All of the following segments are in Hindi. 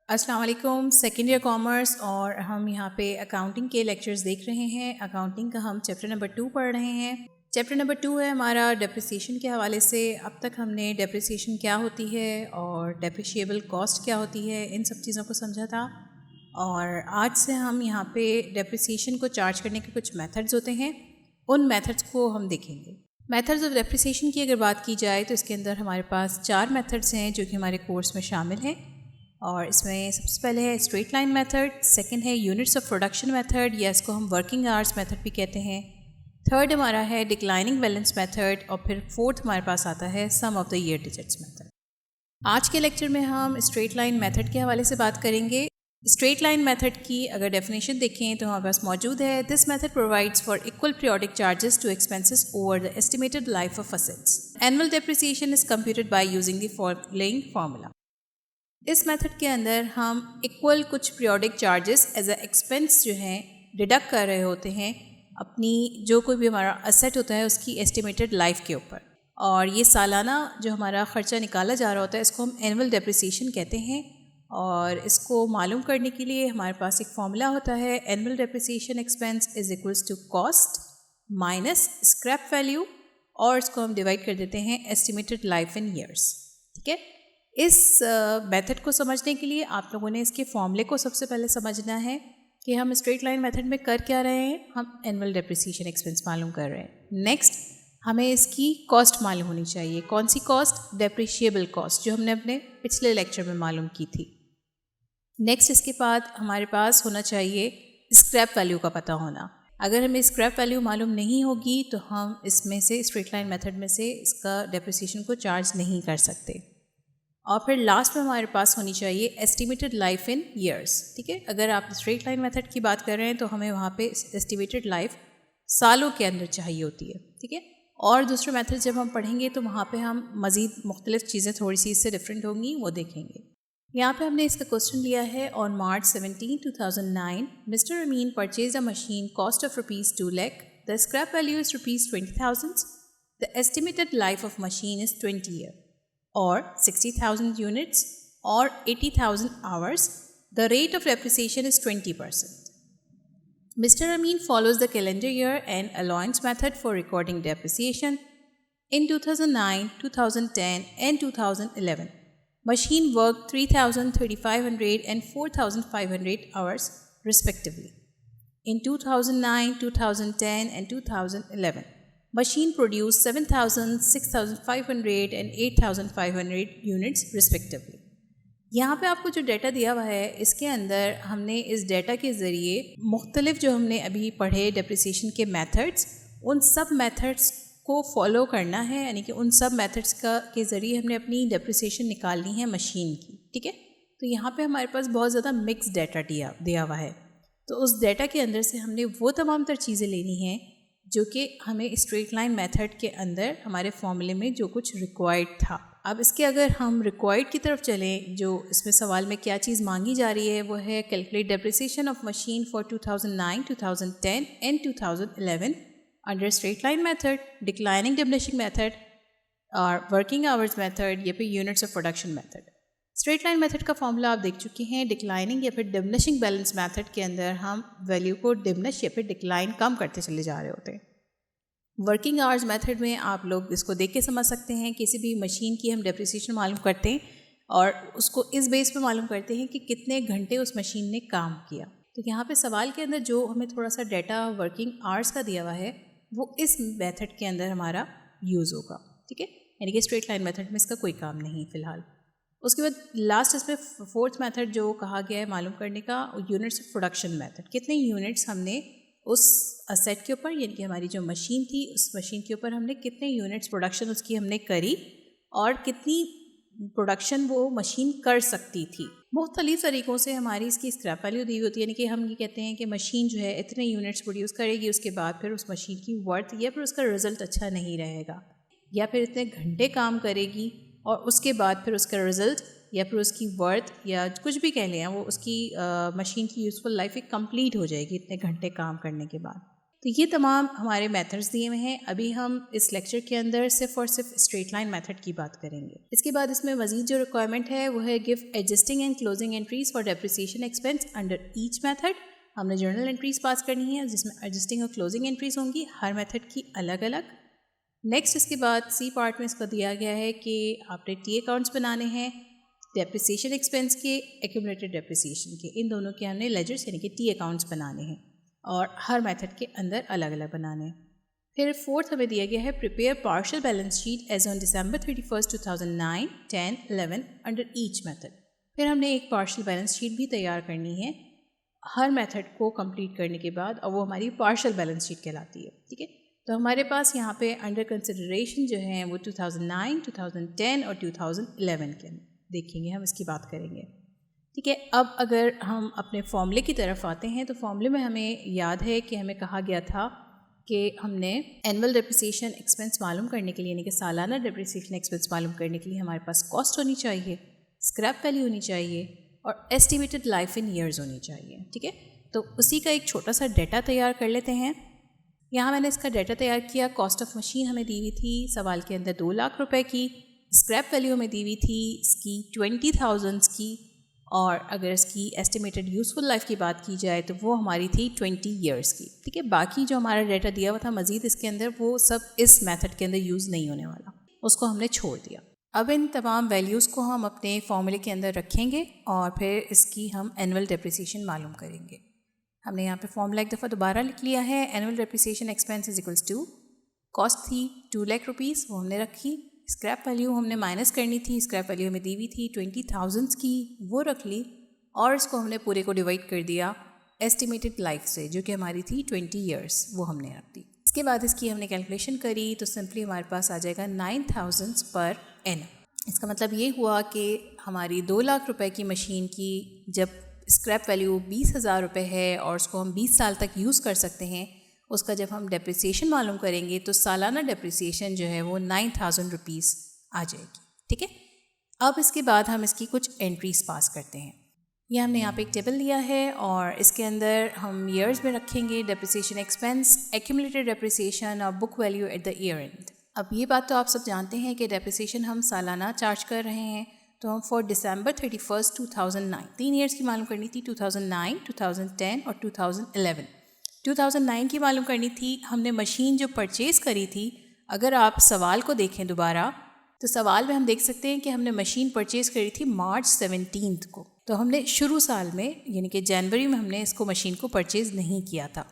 अस्सलाम वालेकुम। सेकेंड ईयर कॉमर्स और हम यहाँ पे अकाउंटिंग के लेक्चर्स देख रहे हैं। अकाउंटिंग का हम चैप्टर नंबर 2 पढ़ रहे हैं। चैप्टर नंबर 2 है हमारा डेप्रिसिएशन के हवाले से। अब तक हमने डेप्रिसिएशन क्या होती है और डेप्रिशिएबल कॉस्ट क्या होती है, इन सब चीज़ों को समझा था। और आज से हम यहाँ पे डेप्रिसिएशन को चार्ज करने के कुछ मेथड्स होते हैं, उन मेथड्स को हम देखेंगे। मेथड्स ऑफ डेप्रिसिएशन की अगर बात की जाए तो इसके अंदर हमारे पास 4 मेथड्स हैं जो कि हमारे कोर्स में शामिल हैं। और इसमें सबसे पहले है स्ट्रेट लाइन मेथड, सेकंड है यूनिट्स ऑफ प्रोडक्शन मेथड या इसको हम वर्किंग आवर्स मेथड भी कहते हैं, थर्ड हमारा है डिक्लाइनिंग बैलेंस मेथड और फिर फोर्थ हमारे पास आता है sum of the year digits method. आज के लेक्चर में हम स्ट्रेट लाइन मेथड के हवाले से बात करेंगे। स्ट्रेट लाइन मेथड की अगर डेफिनेशन देखें तो हमारे पास मौजूद है, this method provides for equal periodic charges to expenses over the estimated life of assets. Annual depreciation is computed by using the following formula. इस मेथड के अंदर हम इक्वल कुछ periodic charges as a expense जो हैं डिडक्ट कर रहे होते हैं अपनी जो कोई भी हमारा असेट होता है उसकी एस्टिमेटेड लाइफ के ऊपर, और ये सालाना जो हमारा ख़र्चा निकाला जा रहा होता है इसको हम एनुअल डेप्रिसिएशन कहते हैं। और इसको मालूम करने के लिए हमारे पास एक फॉर्मूला होता है, annual depreciation expense is equals to cost minus scrap value, और इसको हम डिवाइड कर देते हैं एस्टिमेटेड लाइफ इन ईयर्स। ठीक है, इस मेथड को समझने के लिए आप लोगों ने इसके फॉर्मूले को सबसे पहले समझना है कि हम स्ट्रेट लाइन मेथड में कर क्या रहे हैं। हम एनुअल डेप्रिसिएशन एक्सपेंस मालूम कर रहे हैं। नेक्स्ट हमें इसकी कॉस्ट मालूम होनी चाहिए। कौन सी कॉस्ट? डेप्रिशिएबल कॉस्ट, जो हमने अपने पिछले लेक्चर में मालूम की थी। नेक्स्ट इसके बाद हमारे पास होना चाहिए स्क्रैप वैल्यू का पता होना। अगर हमें स्क्रैप वैल्यू मालूम नहीं होगी तो हम इसमें से स्ट्रेट लाइन मेथड में से इसका डेप्रिसिएशन को चार्ज नहीं कर सकते। और फिर लास्ट में हमारे पास होनी चाहिए एस्टिमेटेड लाइफ इन ईयर्स। ठीक है, अगर आप स्ट्रेट लाइन मेथड की बात कर रहे हैं तो हमें वहाँ पे एस्टिमेटेड लाइफ सालों के अंदर चाहिए होती है। ठीक है, और दूसरे मेथड जब हम पढ़ेंगे तो वहाँ पे हम मज़ीद मुख्तलिफ चीज़ें थोड़ी सी इससे डिफरेंट होंगी, वो देखेंगे। यहाँ पे हमने इसका क्वेश्चन लिया है, on March 17, 2009 mister Amin purchase a machine cost of ₹2 lakh, the scrap value is ₹20,000, the estimated life of machine is 20 years or 60,000 units or 80,000 hours. The rate of depreciation is 20%. Mr. Amin follows the calendar year and allowance method for recording depreciation in 2009, 2010 and 2011. Machine worked 3,000, 3,500 and 4,500 hours respectively. In 2009, 2010 and 2011. Machine produced 7,000, 6,500 and 8,500 units respectively. यहाँ पे आपको जो डाटा दिया हुआ है इसके अंदर हमने इस डाटा के ज़रिए मुख्तलिफ जो हमने अभी पढ़े डेप्रिसिएशन के मेथड्स, उन सब मेथड्स को फॉलो करना है, यानी कि उन सब मेथड्स के ज़रिए हमने अपनी डेप्रिसिएशन निकालनी है मशीन की। ठीक है, तो यहाँ पे हमारे पास बहुत ज़्यादा मिक्स डाटा दिया हुआ है, तो उस डाटा के अंदर से हमने वो तमाम तर चीज़ें लेनी हैं जो कि हमें स्ट्रेट लाइन मेथड के अंदर हमारे फॉर्मूले में जो कुछ रिक्वायर्ड था। अब इसके अगर हम रिक्वायर्ड की तरफ चलें, जो इसमें सवाल में क्या चीज़ मांगी जा रही है वो है calculate depreciation of machine for 2009, 2010 and 2011 under straight line method, declining diminishing method और वर्किंग आवर्स मेथड या फिर units of production method. Straight line method का फॉर्मूला आप देख चुके हैं। डिक्लाइनिंग या फिर डिमिनिशिंग बैलेंस मेथड के अंदर हम वैल्यू को डिमिनिश या फिर डिक्लाइन कम करते चले जा रहे होते हैं। वर्किंग आवर्स मेथड में आप लोग इसको देख के समझ सकते हैं, किसी भी मशीन की हम डेप्रिसिएशन मालूम करते हैं और उसको इस बेस पे मालूम करते हैं कि कितने घंटे उस मशीन ने काम किया। तो यहाँ पे सवाल के अंदर जो हमें थोड़ा सा डाटा वर्किंग आवर्स का दिया हुआ है वो इस मेथड के अंदर हमारा यूज़ होगा। ठीक है, यानी कि स्ट्रेट लाइन मेथड में इसका कोई काम नहीं फ़िलहाल। उसके बाद लास्ट इसमें फोर्थ मेथड जो कहा गया है मालूम करने का, यूनिट्स ऑफ प्रोडक्शन मेथड। कितने यूनिट्स हमने उस असेट के ऊपर, यानी कि हमारी जो मशीन थी उस मशीन के ऊपर हमने कितने यूनिट्स प्रोडक्शन उसकी हमने करी और कितनी प्रोडक्शन वो मशीन कर सकती थी। मुख्तलिफ तरीक़ों से हमारी इसकी स्क्रैप वैल्यू दी होती है, यानी कि हम ये कहते हैं कि मशीन जो है इतने यूनिट्स प्रोड्यूस करेगी, उसके बाद फिर उस मशीन की वर्थ या फिर उसका रिज़ल्ट अच्छा नहीं रहेगा, या फिर इतने घंटे काम करेगी और उसके बाद फिर उसका रिज़ल्ट या फिर उसकी वर्थ या कुछ भी कह लें, वो उसकी मशीन की यूज़फुल लाइफ एक कंप्लीट हो जाएगी इतने घंटे काम करने के बाद। तो तो ये तमाम हमारे मेथड्स दिए हुए हैं। अभी हम इस लेक्चर के अंदर सिर्फ और सिर्फ स्ट्रेट लाइन मेथड की बात करेंगे। इसके बाद इसमें मजीद जो रिक्वायरमेंट है वो है give adjusting and closing entries for depreciation expense under each method. हमने जर्नल एंट्रीज पास करनी है जिसमें एडजस्टिंग और क्लोजिंग एंट्रीज होंगी, हर मेथड की अलग अलग। नेक्स्ट इसके बाद सी पार्ट में इसको दिया गया है कि आपने टी अकाउंट्स बनाने हैं डेप्रिसिएशन एक्सपेंस के, एक्यूमुलेटेड डेप्रिसिएशन के, इन दोनों के हमने लेजर्स यानी कि टी अकाउंट्स बनाने हैं और हर मेथड के अंदर अलग अलग बनाने हैं। फिर फोर्थ हमें दिया गया है prepare partial balance sheet as on December 31, 2009, 10, 11 under each method. फिर हमने एक पार्शियल बैलेंस शीट भी तैयार करनी है हर मेथड को कंप्लीट करने के बाद, और वो हमारी पार्शियल बैलेंस शीट कहलाती है। ठीक है, तो हमारे पास यहाँ पे अंडर कंसिडरेशन जो है वो 2009, 2010 और 2011 के देखेंगे, हम इसकी बात करेंगे। ठीक है, अब अगर हम अपने फॉर्मूले की तरफ आते हैं तो फॉर्मूले में हमें याद है कि हमें कहा गया था कि हमने एनुअल डेप्रिसिएशन एक्सपेंस मालूम करने के लिए यानी कि सालाना डेप्रिसिएशन एक्सपेंस मालूम करने के लिए हमारे पास कॉस्ट होनी चाहिए, स्क्रैप वैल्यू होनी चाहिए और एस्टिमेटेड लाइफ इन ईयर्स होनी चाहिए। ठीक है, तो उसी का एक छोटा सा डाटा तैयार कर लेते हैं। यहाँ मैंने इसका डाटा तैयार किया। कॉस्ट ऑफ मशीन हमें दी हुई थी सवाल के अंदर 2 लाख रुपए की, स्क्रैप वैल्यू हमें दी हुई थी इसकी 20,000 की, और अगर इसकी एस्टिमेटेड यूज़फुल लाइफ की बात की जाए तो वो हमारी थी 20 ईयर्स की। ठीक है, बाकी जो हमारा डाटा दिया हुआ था मज़ीद इसके अंदर वो सब इस मेथड के अंदर यूज़ नहीं होने वाला, उसको हमने छोड़ दिया। अब इन तमाम वैल्यूज़ को हम अपने फॉर्मूले के अंदर रखेंगे और फिर इसकी हम एनुअल डेप्रिसिएशन मालूम करेंगे। हमने यहाँ पे फॉर्मूला एक दफ़ा दोबारा लिख लिया है। Annual depreciation expense is equals to cost थी 2 लाख रुपीज़, वो हमने रखी। स्क्रैप वैल्यू हमने माइनस करनी थी, स्क्रैप वैल्यू हमें दी हुई थी 20,000 की, वो रख ली और इसको हमने पूरे को डिवाइड कर दिया एस्टिमेटेड लाइफ से जो कि हमारी थी 20 ईयर्स, वो हमने रख दी। इसके बाद इसकी हमने कैलकुलेशन करी तो सिंपली हमारे पास आ जाएगा 9,000 पर एनम। इसका मतलब ये हुआ कि हमारी 2 लाख रुपए की मशीन की जब स्क्रैप वैल्यू 20,000 रुपये है और उसको हम 20 साल तक यूज़ कर सकते हैं, उसका जब हम डेप्रिसिएशन मालूम करेंगे तो सालाना डेप्रिसिएशन जो है वो 9,000 रुपीज़ आ जाएगी। ठीक है, अब इसके बाद हम इसकी कुछ एंट्रीज पास करते हैं। ये हमने यहाँ पे एक टेबल लिया है और इसके अंदर हम ईयर्स में रखेंगे डेप्रिसिएशन एक्सपेंस, एक्यूमुलेटेड डेप्रिसिएशन और book value at the year and. अब ये बात तो आप सब जानते हैं कि डेप्रिसिएशन हम सालाना चार्ज कर रहे हैं, तो हम फॉर December 31, 2009 3 ईयर्स की मालूम करनी थी, 2009, 2010 और 2011। 2009 की मालूम करनी थी। हमने मशीन जो परचेज़ करी थी, अगर आप सवाल को देखें दोबारा तो सवाल में हम देख सकते हैं कि हमने मशीन परचेज़ करी थी March 17 को, तो हमने शुरू साल में यानी कि जनवरी में हमने इसको मशीन को परचेज़ नहीं किया था।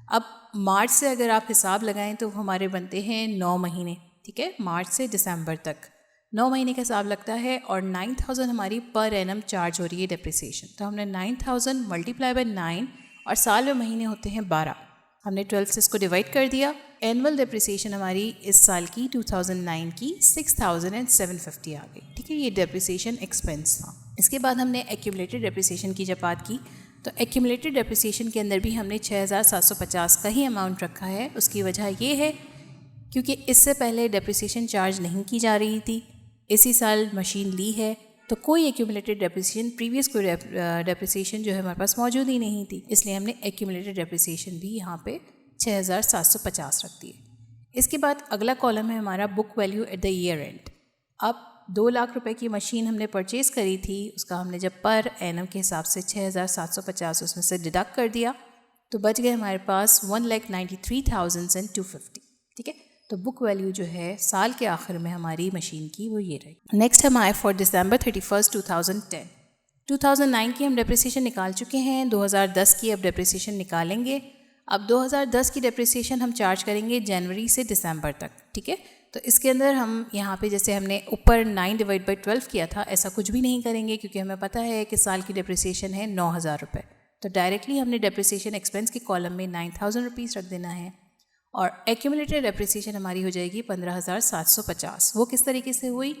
अब मार्च से अगर आप हिसाब लगाएं तो हमारे बनते हैं 9 महीने। ठीक है, मार्च से दिसंबर तक 9 महीने का हिसाब लगता है और 9,000 हमारी पर एनम चार्ज हो रही है डेप्रिसिएशन। तो हमने 9,000 मल्टीप्लाई बाय 9 और साल में महीने होते हैं 12, हमने 12 से इसको डिवाइड कर दिया। एनुअल डेप्रिसिएशन हमारी इस साल की 2009 की 6,750 आ गई। ठीक है, ये डेप्रिसिएशन एक्सपेंस था। इसके बाद हमने एक्यूमुलेटेड डेप्रिसिएशन की जब बात की तो एक्यूमुलेटेड डेप्रिसिएशन के अंदर भी हमने 6,750 का ही अमाउंट रखा है। उसकी वजह ये है क्योंकि इससे पहले डेप्रिसिएशन चार्ज नहीं की जा रही थी, इसी साल मशीन ली है तो कोई एक्यूमुलेटेड डेप्रिसिएशन, प्रीवियस कोई डेप्रिसिएशन जो है हमारे पास मौजूद ही नहीं थी, इसलिए हमने एक्यूमुलेटेड डेप्रिसिएशन भी यहाँ पे 6,750 रख दी है। इसके बाद अगला कॉलम है हमारा book value at the year and. अब 2 लाख रुपए की मशीन हमने परचेज़ करी थी, उसका हमने जब पर एनम के हिसाब से 6,750 उसमें से डिडक्ट कर दिया तो बच गए हमारे पास 1,93,250। ठीक है, तो बुक वैल्यू जो है साल के आखिर में हमारी मशीन की वो ये रही। नेक्स्ट हम आए फॉर December 31, 2010। 2009 की हम डेप्रिसिएशन निकाल चुके हैं, 2010 की अब डेप्रिसिएशन निकालेंगे। अब 2010 की डेप्रिसिएशन हम चार्ज करेंगे जनवरी से दिसंबर तक। ठीक है, तो इसके अंदर हम यहाँ पे जैसे हमने ऊपर 9/12 किया था ऐसा कुछ भी नहीं करेंगे क्योंकि हमें पता है कि साल की डेप्रिसिएशन है 9,000 रुपये। तो डायरेक्टली हमने डेप्रिसिएशन एक्सपेंस के कॉलम में 9,000 रुपीज़ रख देना है और एक्यूमुलेटेड डेप्रिसिएशन हमारी हो जाएगी 15,750। वो किस तरीके से हुई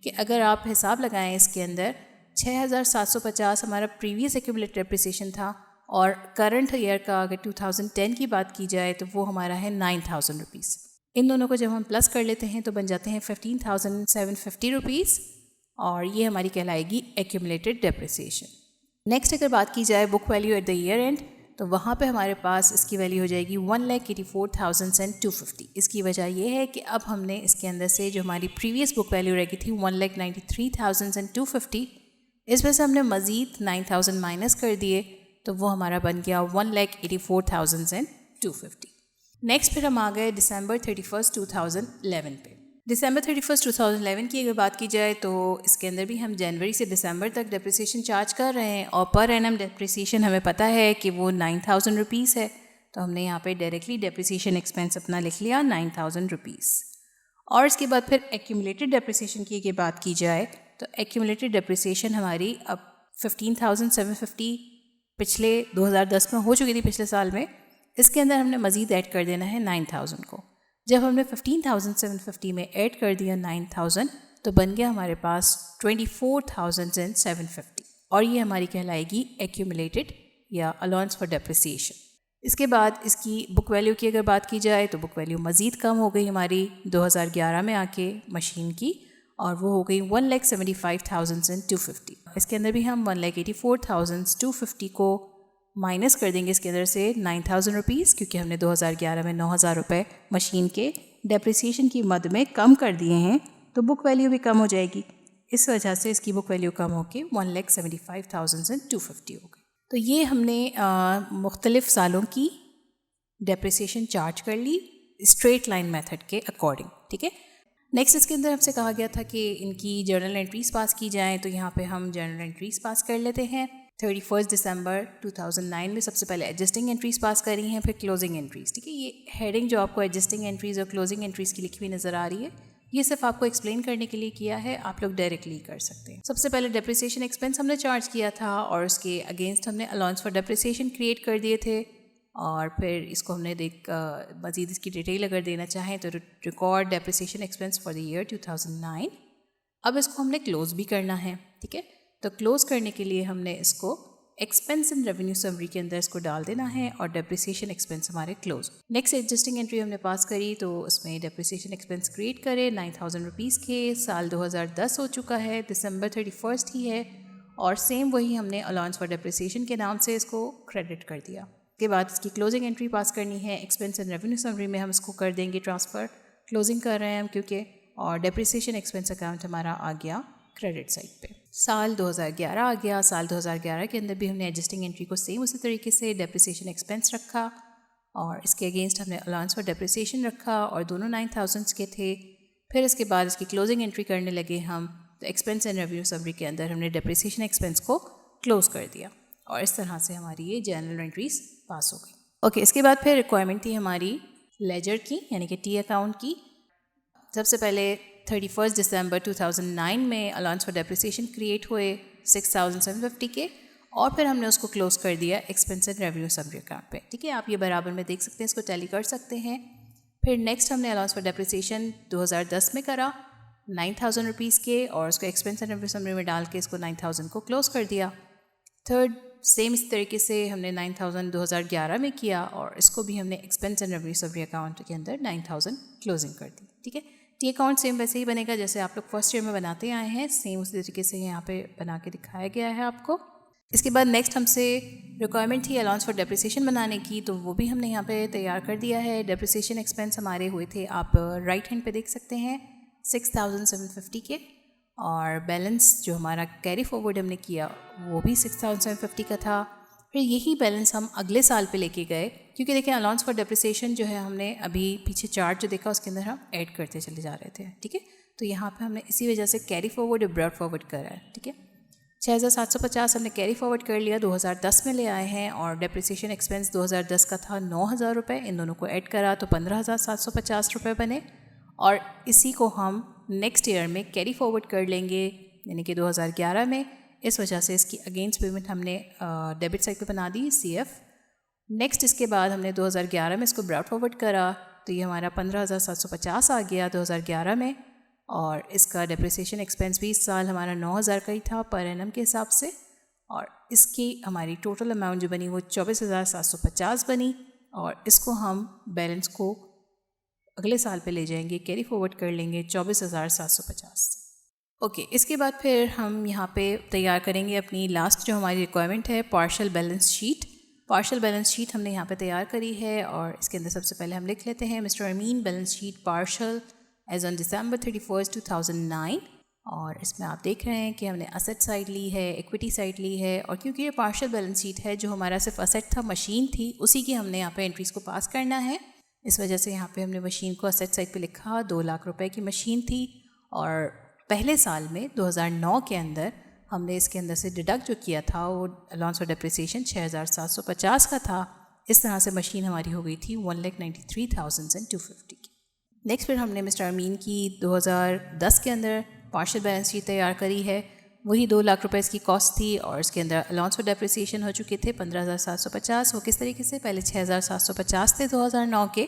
कि अगर आप हिसाब लगाएं इसके अंदर 6,750 हमारा प्रीवियस एक्यूमुलेटेड डेप्रिसिएशन था और करंट ईयर का अगर 2010 की बात की जाए तो वो हमारा है 9,000 रुपीज़। इन दोनों को जब हम प्लस कर लेते हैं तो बन जाते हैं 15,750 रुपीज़ और ये हमारी कहलाएगी एक्यूमुलेटेड डेप्रिसिएशन। नेक्स्ट अगर बात की जाए book value at the year and, तो वहाँ पे हमारे पास इसकी वैल्यू हो जाएगी 1,84,250। इसकी वजह ये है कि अब हमने इसके अंदर से जो हमारी प्रीवियस बुक वैल्यू रह गई थी 1,93,250, इसमें से हमने मज़ीद 9,000 माइनस कर दिए, तो वो हमारा बन गया 1,84,250। नेक्स्ट फिर हम आ गए December 31, 2011 पे। December 31, 2011 की अगर बात की जाए तो इसके अंदर भी हम जनवरी से दिसंबर तक डेप्रिसिएशन चार्ज कर रहे हैं और पर एनम डेप्रिसिएशन हमें पता है कि वो 9,000 रुपीज़ है, तो हमने यहाँ पे डायरेक्टली डेप्रिसिएशन एक्सपेंस अपना लिख लिया 9,000 रुपीज़। और इसके बाद फिर एक्यूमुलेटेड डेप्रिसिएशन की अगर बात की जाए तो एक्यूमुलेटेड डेप्रिसिएशन हमारी अब 15,750 पिछले 2010 में हो चुकी थी पिछले साल में। इसके अंदर हमने मज़ीद ऐड कर देना है 9,000 को। जब हमने 15,750 में ऐड कर दिया 9,000 तो बन गया हमारे पास 24,750 और ये हमारी कहलाएगी एक्यूमुलेटेड या अलाउंस फॉर डेप्रिसिएशन। इसके बाद इसकी बुक वैल्यू की अगर बात की जाए तो बुक वैल्यू मज़ीद कम हो गई हमारी 2011 में आके मशीन की, और वो हो गई 1,75,250। इसके अंदर भी हम 1,84,250 को माइनस कर देंगे इसके अंदर से 9,000 रुपीज़, क्योंकि हमने 2011 में 9,000 रुपये मशीन के डेप्रिसिएशन की मद में कम कर दिए हैं, तो बुक वैल्यू भी कम हो जाएगी। इस वजह से इसकी बुक वैल्यू कम होकर 1,75,250 हो गई। तो ये हमने मुख्तलिफ़ सालों की डेप्रिसिएशन चार्ज कर ली स्ट्रेट लाइन मेथड के अकॉर्डिंग, ठीक है। नेक्स्ट इसके अंदर हमसे कहा गया था कि इनकी जर्नल एंट्रीज़ पास की जाएँ, तो यहाँ पे हम जर्नल एंट्रीज़ पास कर लेते हैं। 31 दिसंबर 2009 में सबसे पहले एडजस्टिंग एंट्रीज़ पास करी हैं, फिर क्लोजिंग एंट्रीज़, ठीक है। ये हेडिंग जो आपको एडजस्टिंग एंट्रीज़ और क्लोजिंग एंट्रीज़ की लिखी हुई नज़र आ रही है, ये सिर्फ आपको एक्सप्लेन करने के लिए किया है, आप लोग डायरेक्टली कर सकते हैं। सबसे पहले डेप्रिसिएशन एक्सपेंस हमने चार्ज किया था और उसके अगेंस्ट हमने अलाउंस फॉर डेप्रिसिएशन क्रिएट कर दिए थे, और फिर इसको हमने मज़ीद इसकी डिटेल अगर देना चाहें तो record depreciation expense for the year 2009। अब इसको हमने क्लोज़ भी करना है, ठीक है। तो क्लोज़ करने के लिए हमने इसको एक्सपेंस एंड रेवेन्यू समरी के अंदर इसको डाल देना है और डेप्रिसिएशन एक्सपेंस हमारे क्लोज। नेक्स्ट एडजस्टिंग एंट्री हमने पास करी, तो उसमें डेप्रिसिएशन एक्सपेंस क्रिएट करे 9,000 रुपीज़ के। साल 2010 हो चुका है, December 31 ही है, और सेम वही हमने अलाउंस फॉर डेप्रिसिएशन के नाम से इसको क्रेडिट कर दिया। के बाद इसकी क्लोजिंग एंट्री पास करनी है, एक्सपेंस एंड रेवेन्यू समरी में हम इसको कर देंगे ट्रांसफ़र, क्लोजिंग कर रहे हैं हम क्योंकि, और डेप्रिसिएशन एक्सपेंस अकाउंट हमारा आ गया क्रेडिट साइड पे। साल 2011 आ गया। साल 2011 के अंदर भी हमने एडजस्टिंग एंट्री को सेम उसी तरीके से डेप्रिसिएशन एक्सपेंस रखा और इसके अगेंस्ट हमने अलाउंस फॉर डेप्रिसिएशन रखा और दोनों 9,000 के थे। फिर इसके बाद इसकी क्लोजिंग एंट्री करने लगे हम, तो एक्सपेंस एंड रेवेन्यू समरी के अंदर हमने डेप्रिसिएशन एक्सपेंस को क्लोज कर दिया और इस तरह से हमारी ये जनरल एंट्रीज पास हो गई। ओके, इसके बाद फिर रिक्वायरमेंट थी हमारी लेजर की, यानी कि टी अकाउंट की। सबसे पहले 31 दिसंबर 2009 में अलाउंस फॉर डेप्रिसिएशन क्रिएट हुए 6,750 के, और फिर हमने उसको क्लोज कर दिया expense and revenue summary account पे, ठीक है। आप ये बराबर में देख सकते हैं, इसको टैली कर सकते हैं। फिर नेक्स्ट हमने अलाउंस फॉर डेप्रिसिएशन 2010 में करा 9,000 रुपीज़ के, और उसको एक्सपेंस एंड रेवेन्यू समरी में डाल के इसको 9,000 को क्लोज कर दिया। थर्ड सेम इस तरीके से हमने 9,000 2011 में किया और इसको भी हमने expense and revenue summary account के अंदर 9,000 क्लोजिंग कर दी, ठीक है। टी अकाउंट सेम वैसे ही बनेगा जैसे आप लोग फर्स्ट ईयर में बनाते आए हैं, सेम उसी तरीके से यहाँ पे बना के दिखाया गया है आपको। इसके बाद नेक्स्ट हमसे रिक्वायरमेंट थी अलाउंस फॉर डेप्रिसिएशन बनाने की, तो वो भी हमने यहाँ पे तैयार कर दिया है। डेप्रिसिएशन एक्सपेंस हमारे हुए थे, आप राइट हैंड पे देख सकते हैं, 6,750 के, और बैलेंस जो हमारा कैरी फॉरवर्ड हमने किया वो भी 6,750 का था। फिर यही बैलेंस हम अगले साल पे लेके गए, क्योंकि देखिए अलाउंस फॉर डेप्रिसिएशन जो है हमने अभी पीछे चार्ट जो देखा उसके अंदर हम ऐड करते चले जा रहे थे, ठीक है। तो यहाँ पे हमने इसी वजह से कैरी फॉरवर्ड और ब्रॉड फॉरवर्ड करा है, ठीक है। 6,750 हमने कैरी फॉरवर्ड कर लिया, 2010 में ले आए हैं, और डेप्रिसिएशन एक्सपेंस 2010 का था 9,000 रुपये, इन दोनों को ऐड करा तो 15,750 रुपये बने, और इसी को हम नेक्स्ट ईयर में कैरी फॉरवर्ड कर लेंगे, यानी कि 2011 में। इस वजह से इसकी अगेंस्ट पेमेंट हमने डेबिट साइड पे बना दी CF। नेक्स्ट इसके बाद हमने 2011 में इसको ब्रॉड फॉरवर्ड करा, तो ये हमारा 15,750 आ गया 2011 में, और इसका डेप्रिसिएशन एक्सपेंस भी इस साल हमारा 9,000 का ही था पर एनम के हिसाब से, और इसकी हमारी टोटल अमाउंट जो बनी वो 24,750 बनी, और इसको हम बैलेंस को अगले साल पे ले जाएंगे, कैरी फॉरवर्ड कर लेंगे 24,750। ओके, इसके बाद फिर हम यहाँ पे तैयार करेंगे अपनी लास्ट जो हमारी रिक्वायरमेंट है, partial balance sheet. Partial balance sheet हमने यहाँ पे तैयार करी है और इसके अंदर सबसे पहले हम लिख लेते हैं mister Amin balance sheet partial as on December 31, 2009। और इसमें आप देख रहे हैं कि हमने असेट साइड ली है, इक्विटी साइड ली है, और क्योंकि ये पार्शल बैलेंस शीट है, जो हमारा सिर्फ असेट था मशीन थी, उसी की हमने यहाँ पे एंट्रीज़ को पास करना है। इस वजह से यहाँ पे हमने मशीन को असेट साइड पे लिखा। 2 लाख रुपए की मशीन थी और पहले साल में 2009 के अंदर हमने इसके अंदर से डिडक्ट जो किया था वो अलाउंस फॉर डेप्रिसिएशन 6,750 का था। इस तरह से मशीन हमारी हो गई थी 1,93,250 की। नेक्स्ट फिर हमने मिस्टर अमीन की 2010 के अंदर पार्शल बैलेंस शीट तैयार करी है। वही 2 लाख रुपए इसकी कॉस्ट थी और इसके अंदर अलाउंस फॉर डेप्रिसिएशन हो चुके थे 15,750। वो किस तरीके से, पहले 6,750 थे 2009 के,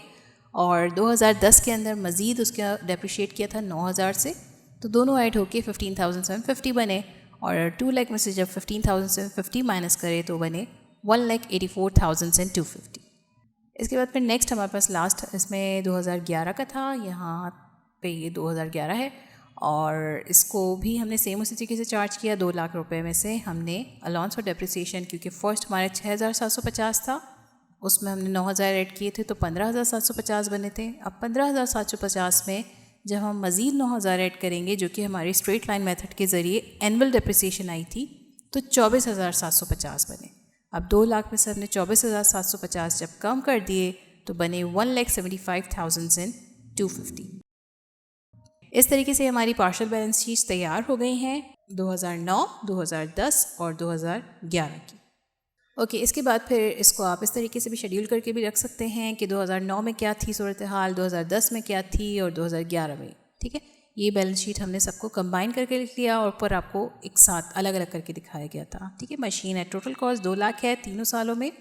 और 2010 के अंदर मज़ीद उसका डेप्रिशिएट किया था 9,000 से, तो दोनों ऐड होके 15,750 बने। और 2 लाख में से जब 15,750 माइनस करें तो बने 1,84,250। इसके बाद फिर नेक्स्ट हमारे पास लास्ट इसमें 2011 का था, यहाँ पे ये 2011 है, और इसको भी हमने सेम उसी तरीके से चार्ज किया। 2 लाख रुपए में से हमने अलाउंस फॉर डेप्रिसिएशन, क्योंकि फर्स्ट हमारे 6,750 था, उसमें हमने 9,000 ऐड किए थे तो 15,750 बने थे। अब 15,750 में जब हम मज़ीद 9,000 ऐड करेंगे, जो कि हमारी स्ट्रेट लाइन मेथड के ज़रिए एनुअल डेप्रिसिएशन आई थी, तो 24,750 बने। अब 2 लाख में से हमने 24,750 जब कम कर दिए तो बने 1,75,250। इस तरीके से हमारी पार्शल बैलेंस शीट्स तैयार हो गई हैं 2009, 2010 और 2011 की। ओके, इसके बाद फिर इसको आप इस तरीके से भी शेड्यूल करके भी रख सकते हैं कि 2009 में क्या थी सूरत हाल, 2010 में क्या थी और 2011 में। ठीक है, ये बैलेंस शीट हमने सबको कंबाइन करके लिख लिया और ऊपर आपको एक साथ अलग अलग करके दिखाया गया था। ठीक है, मशीन है, टोटल कॉस्ट 2 लाख है तीनों सालों में।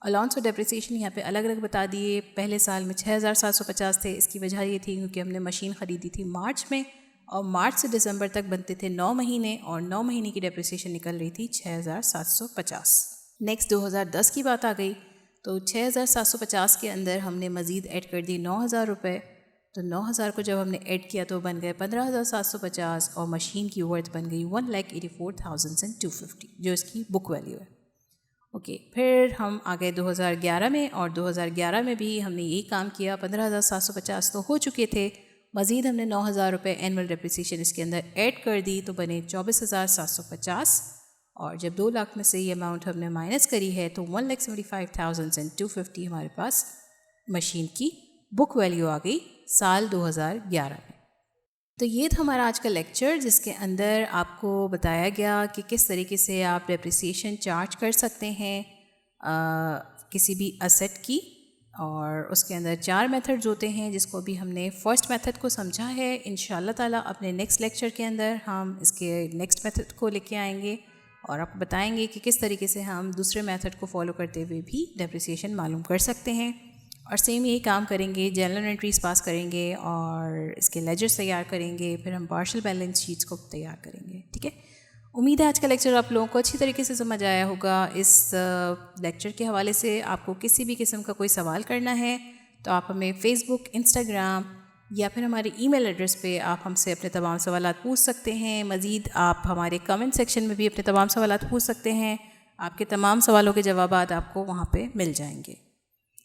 अलाउंस और डेप्रिसिएशन यहाँ पे अलग अलग बता दिए। पहले साल में 6,750 थे। इसकी वजह ये थी क्योंकि हमने मशीन ख़रीदी थी मार्च में, और मार्च से दिसंबर तक बनते थे 9 महीने, और 9 महीने की डेप्रिसिएशन निकल रही थी 6,750। नेक्स्ट 2010 की बात आ गई, तो 6,750 के अंदर हमने मज़ीद ऐड कर दी 9,000 रुपये। तो 9,000 को जब हमने ऐड किया तो बन गए 15,750, और मशीन की वर्थ बन गई 1,84,250, जो इसकी बुक वैल्यू है। ओके, फिर हम आ गए 2011 में, और 2011 में भी हमने यही काम किया। 15,750 तो हो चुके थे, मज़ीद हमने 9,000 रुपये एनुअल डेप्रिसिएशन इसके अंदर ऐड कर दी तो बने 24,750, और जब 2 लाख में से ये अमाउंट हमने माइनस करी है तो 1,75,250 हमारे पास मशीन की बुक वैल्यू आ गई साल 2011 में। तो ये था हमारा आज का लेक्चर, जिसके अंदर आपको बताया गया कि किस तरीके से आप डेप्रिसिएशन चार्ज कर सकते हैं किसी भी असेट की, और उसके अंदर 4 मेथड्स होते हैं, जिसको भी हमने फर्स्ट मेथड को समझा है। इंशाल्लाह ताला अपने नेक्स्ट लेक्चर के अंदर हम इसके नेक्स्ट मेथड को लेके आएंगे और आपको बताएंगे कि किस तरीके से हम दूसरे मेथड को फॉलो करते हुए भी डेप्रिसिएशन मालूम कर सकते हैं। और सेम यही काम करेंगे, जर्नल एंट्रीज पास करेंगे और इसके लेजर्स तैयार करेंगे, फिर हम पार्शल बैलेंस शीट्स को तैयार करेंगे। ठीक है, उम्मीद है आज का लेक्चर आप लोगों को अच्छी तरीके से समझ आया होगा। इस लेक्चर के हवाले से आपको किसी भी किस्म का कोई सवाल करना है तो आप हमें फ़ेसबुक, इंस्टाग्राम या फिर हमारे ईमेल एड्रेस पे आप हमसे अपने तमाम सवालात पूछ सकते हैं। मज़ीद आप हमारे कमेंट सेक्शन में भी अपने तमाम सवालात पूछ सकते हैं। आपके तमाम सवालों के जवाबात आपको वहाँ पे मिल जाएंगे।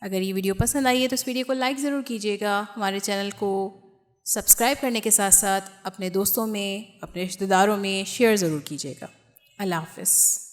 अगर ये वीडियो पसंद आई है तो इस वीडियो को लाइक ज़रूर कीजिएगा। हमारे चैनल को सब्सक्राइब करने के साथ साथ अपने दोस्तों में, अपने रिश्तेदारों में शेयर ज़रूर कीजिएगा। अल्लाह हाफ़िज़।